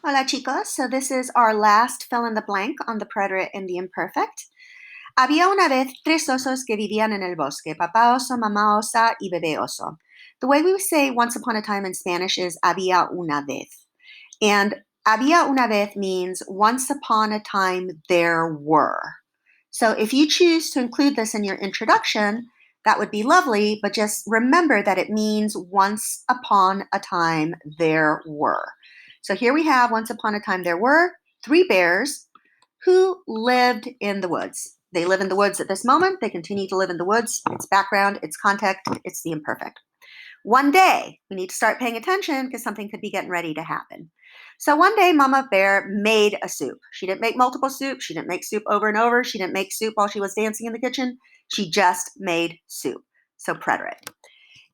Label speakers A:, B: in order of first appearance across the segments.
A: Hola chicos, so this is our last fill in the blank on the preterite and the imperfect. Había una vez tres osos que vivían en el bosque, papá oso, mamá osa y bebé oso. The way we say once upon a time in Spanish is había una vez. And había una vez means once upon a time there were. So if you choose to include this in your introduction, that would be lovely, but just remember that it means once upon a time there were. So here we have once upon a time there were three bears who lived in the woods. They live in the woods at this moment. They continue to live in the woods. It's background, it's context, it's the imperfect. One day, we need to start paying attention because something could be getting ready to happen. So one day, Mama Bear made a soup. She didn't make multiple soups. She didn't make soup over and over. She didn't make soup while she was dancing in the kitchen. She just made soup. So preterite.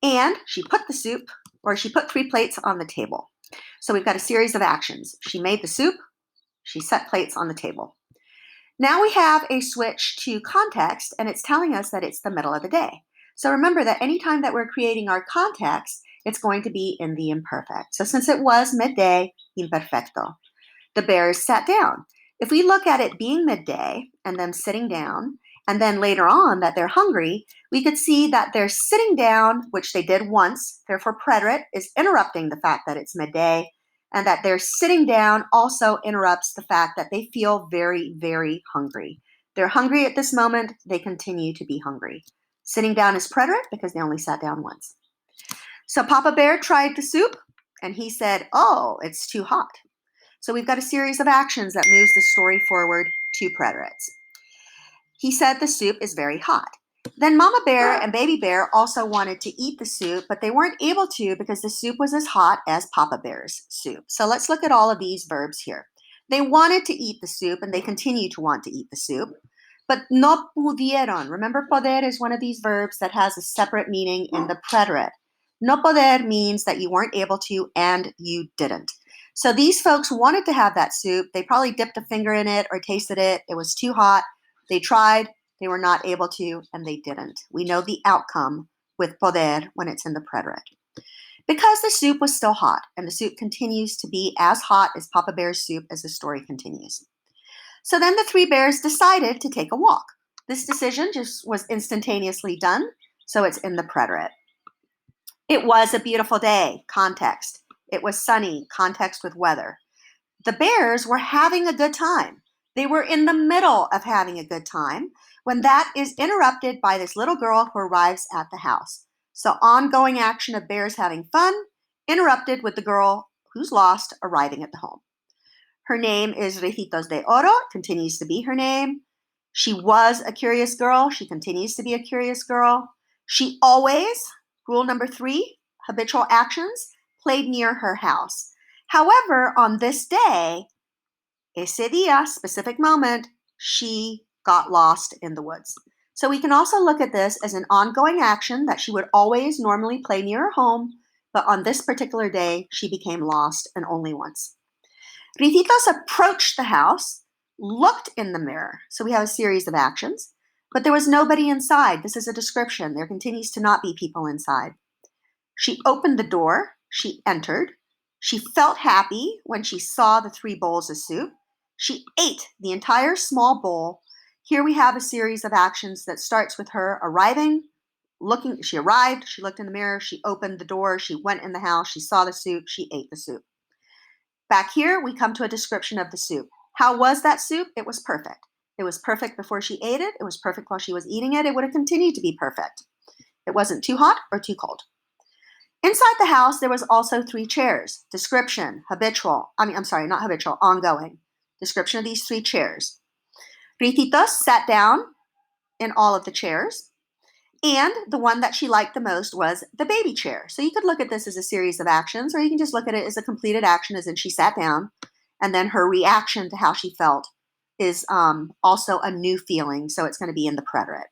A: And she put the soup, or she put three plates on the table. So we've got a series of actions. She made the soup. She set plates on the table. Now we have a switch to context, and it's telling us that it's the middle of the day. So remember that anytime that we're creating our context, it's going to be in the imperfect. So since it was midday, imperfecto. The bears sat down. If we look at it being midday and them sitting down, and then later on that they're hungry, we could see that they're sitting down, which they did once, therefore preterite is interrupting the fact that it's midday, and that they're sitting down also interrupts the fact that they feel very, very hungry. They're hungry at this moment, they continue to be hungry. Sitting down is preterite because they only sat down once. So Papa Bear tried the soup, and he said, oh, it's too hot. So we've got a series of actions that moves the story forward to preterites. He said the soup is very hot. Then Mama Bear and Baby Bear also wanted to eat the soup, but they weren't able to because the soup was as hot as Papa Bear's soup. So let's look at all of these verbs here. They wanted to eat the soup, and they continue to want to eat the soup, but no pudieron. Remember, poder is one of these verbs that has a separate meaning in the preterite. No poder means that you weren't able to and you didn't. So these folks wanted to have that soup. They probably dipped a finger in it or tasted it. It was too hot. They tried. They were not able to, and they didn't. We know the outcome with poder when it's in the preterite. Because the soup was still hot, and the soup continues to be as hot as Papa Bear's soup as the story continues. So then the three bears decided to take a walk. This decision just was instantaneously done, so it's in the preterite. It was a beautiful day, context. It was sunny, context with weather. The bears were having a good time. They were in the middle of having a good time when that is interrupted by this little girl who arrives at the house. So ongoing action of bears having fun, interrupted with the girl who's lost arriving at the home. Her name is Ricitos de Oro, continues to be her name. She was a curious girl. She continues to be a curious girl. She always, rule number 3, habitual actions, played near her house. However, on this day, ese día, specific moment, she got lost in the woods. So we can also look at this as an ongoing action that she would always normally play near her home, but on this particular day, she became lost and only once. Ricitos approached the house, looked in the mirror. So we have a series of actions, but there was nobody inside. This is a description. There continues to not be people inside. She opened the door. She entered. She felt happy when she saw the 3 bowls of soup. She ate the entire small bowl. Here we have a series of actions that starts with her arriving, looking. She arrived, she looked in the mirror, she opened the door, she went in the house, she saw the soup, she ate the soup. Back here, we come to a description of the soup. How was that soup? It was perfect. It was perfect before she ate it. It was perfect while she was eating it. It would have continued to be perfect. It wasn't too hot or too cold. Inside the house, there was also 3 chairs. Description, habitual. Not habitual, ongoing. Description of these 3 chairs. Ricitos sat down in all of the chairs, and the one that she liked the most was the baby chair. So you could look at this as a series of actions, or you can just look at it as a completed action, as in she sat down, and then her reaction to how she felt is also a new feeling, so it's going to be in the preterite.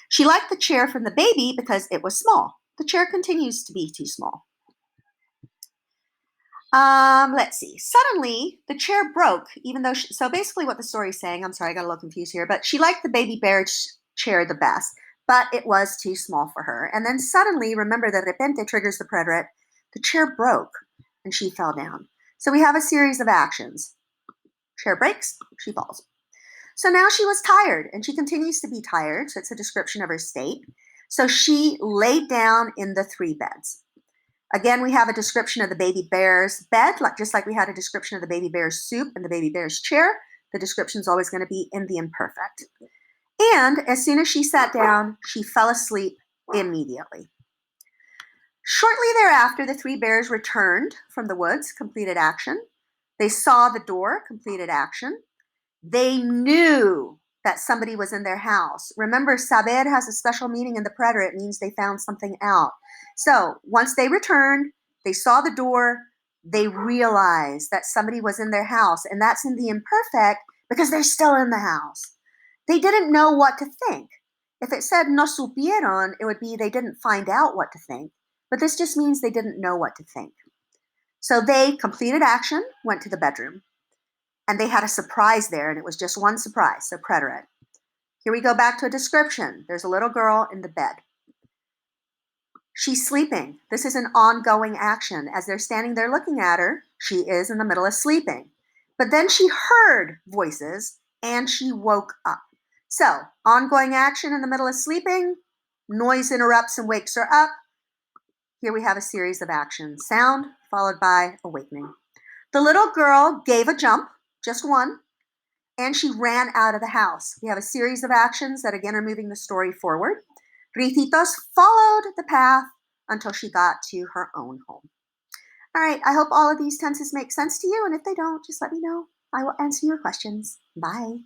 A: She liked the chair from the baby because it was small. The chair continues to be too small. Let's see. Suddenly, the chair broke, even though so basically what the story is saying, I'm sorry, I got a little confused here, but she liked the baby bear chair the best, but it was too small for her. And then suddenly, remember, the repente triggers the preterite, the chair broke and she fell down. So we have a series of actions. Chair breaks, she falls. So now she was tired, and she continues to be tired, so it's a description of her state. So she laid down in the 3 beds. Again, we have a description of the baby bear's bed, just like we had a description of the baby bear's soup and the baby bear's chair. The description is always going to be in the imperfect. And as soon as she sat down, she fell asleep immediately. Shortly thereafter, the 3 bears returned from the woods, completed action. They saw the door, completed action. They knew that somebody was in their house. Remember, saber has a special meaning in the preterite. It means they found something out. So once they returned, they saw the door, they realized that somebody was in their house, and that's in the imperfect because they're still in the house. They didn't know what to think. If it said no supieron, it would be they didn't find out what to think. But this just means they didn't know what to think. So they completed action, went to the bedroom. And they had a surprise there, and it was just one surprise, so preterite. Here we go back to a description. There's a little girl in the bed. She's sleeping. This is an ongoing action. As they're standing there looking at her, she is in the middle of sleeping. But then she heard voices, and she woke up. So, ongoing action in the middle of sleeping, noise interrupts and wakes her up. Here we have a series of actions. Sound followed by awakening. The little girl gave a jump, just one, and she ran out of the house. We have a series of actions that again are moving the story forward. Ricitos followed the path until she got to her own home. All right, I hope all of these tenses make sense to you, and if they don't, just let me know. I will answer your questions. Bye.